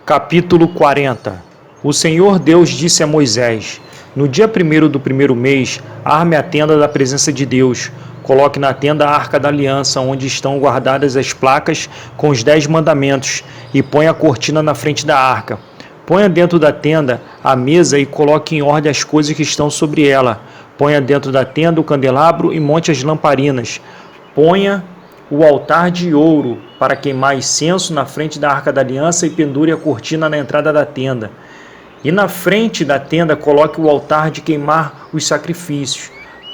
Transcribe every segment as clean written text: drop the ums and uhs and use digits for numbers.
Capítulo 40. O Senhor Deus disse a Moisés: No dia primeiro do primeiro mês, arme a tenda da presença de Deus. Coloque na tenda a arca da aliança, onde estão guardadas as placas com os 10 mandamentos, e ponha a cortina na frente da arca. Ponha dentro da tenda a mesa e coloque em ordem as coisas que estão sobre ela. Ponha dentro da tenda o candelabro e monte as lamparinas. Ponha o altar de ouro para queimar incenso na frente da arca da aliança e pendure a cortina na entrada da tenda. E na frente da tenda coloque o altar de queimar os sacrifícios.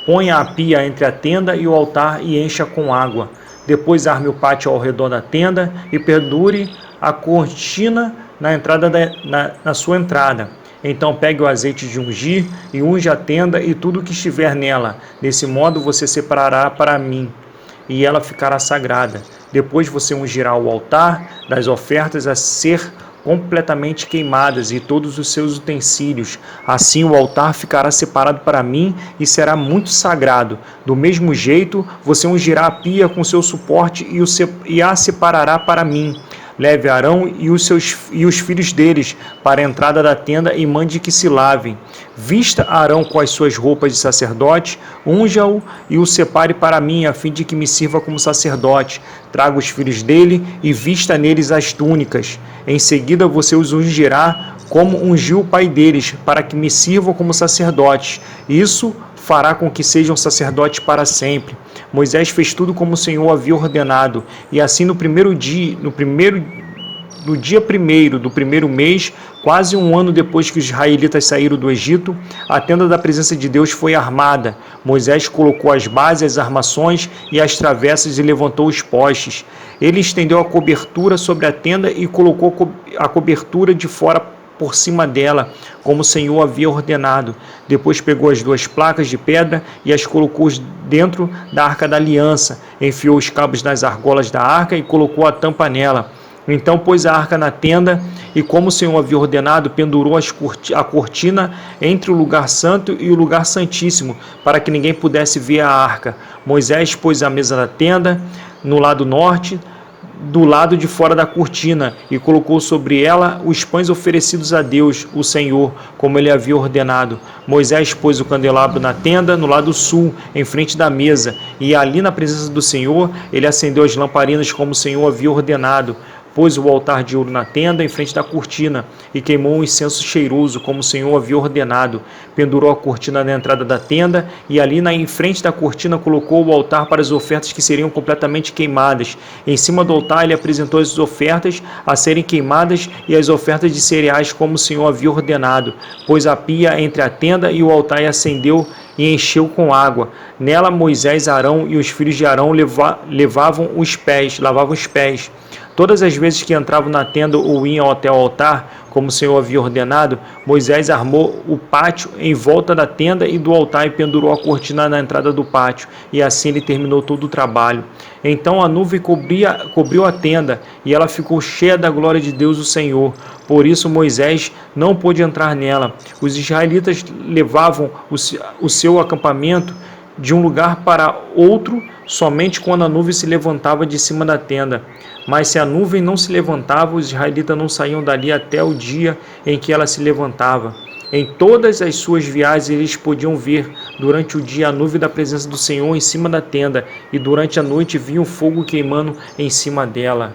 Ponha a pia entre a tenda e o altar e encha com água. Depois arme o pátio ao redor da tenda e pendure a cortina na sua entrada. Então pegue o azeite de ungir e unja a tenda e tudo que estiver nela. Desse modo você separará para mim, e ela ficará sagrada. Depois você ungirá o altar das ofertas a ser completamente queimadas e todos os seus utensílios. Assim o altar ficará separado para mim e será muito sagrado. Do mesmo jeito, você ungirá a pia com seu suporte e a separará para mim. Leve Arão e os filhos deles para a entrada da tenda e mande que se lavem. Vista Arão com as suas roupas de sacerdote, unja-o e o separe para mim, a fim de que me sirva como sacerdote. Traga os filhos dele e vista neles as túnicas. Em seguida você os ungirá como ungiu o pai deles, para que me sirvam como sacerdotes. Isso fará com que sejam sacerdotes para sempre. Moisés fez tudo como o Senhor havia ordenado, e assim no dia primeiro do primeiro mês, quase um ano depois que os israelitas saíram do Egito, a tenda da presença de Deus foi armada. Moisés colocou as bases, as armações e as travessas e levantou os postes. Ele estendeu a cobertura sobre a tenda e colocou a cobertura de fora por cima dela, como o Senhor havia ordenado. Depois pegou as 2 placas de pedra e as colocou dentro da arca da aliança, enfiou os cabos nas argolas da arca e colocou a tampa nela. Então pôs a arca na tenda e, como o Senhor havia ordenado, pendurou a cortina entre o lugar santo e o lugar santíssimo, para que ninguém pudesse ver a arca. Moisés pôs a mesa da tenda no lado norte, do lado de fora da cortina, e colocou sobre ela os pães oferecidos a Deus, o Senhor, como ele havia ordenado. Moisés pôs o candelabro na tenda no lado sul, em frente da mesa, e ali na presença do Senhor ele acendeu as lamparinas como o Senhor havia ordenado. Pôs o altar de ouro na tenda, em frente da cortina, e queimou um incenso cheiroso, como o Senhor havia ordenado. Pendurou a cortina na entrada da tenda, e ali em frente da cortina colocou o altar para as ofertas que seriam completamente queimadas. Em cima do altar ele apresentou as ofertas a serem queimadas e as ofertas de cereais, como o Senhor havia ordenado. Pôs a pia entre a tenda e o altar e acendeu e encheu com água. Nela Moisés, Arão e os filhos de Arão lavavam os pés. Todas as vezes que entravam na tenda ou iam até o altar, como o Senhor havia ordenado, Moisés armou o pátio em volta da tenda e do altar e pendurou a cortina na entrada do pátio, e assim ele terminou todo o trabalho. Então a nuvem cobriu a tenda, e ela ficou cheia da glória de Deus o Senhor. Por isso Moisés não pôde entrar nela. Os israelitas levavam o seu acampamento de um lugar para outro somente quando a nuvem se levantava de cima da tenda. Mas se a nuvem não se levantava, os israelitas não saíam dali até o dia em que ela se levantava. Em todas as suas viagens eles podiam ver durante o dia a nuvem da presença do Senhor em cima da tenda, e durante a noite viam fogo queimando em cima dela.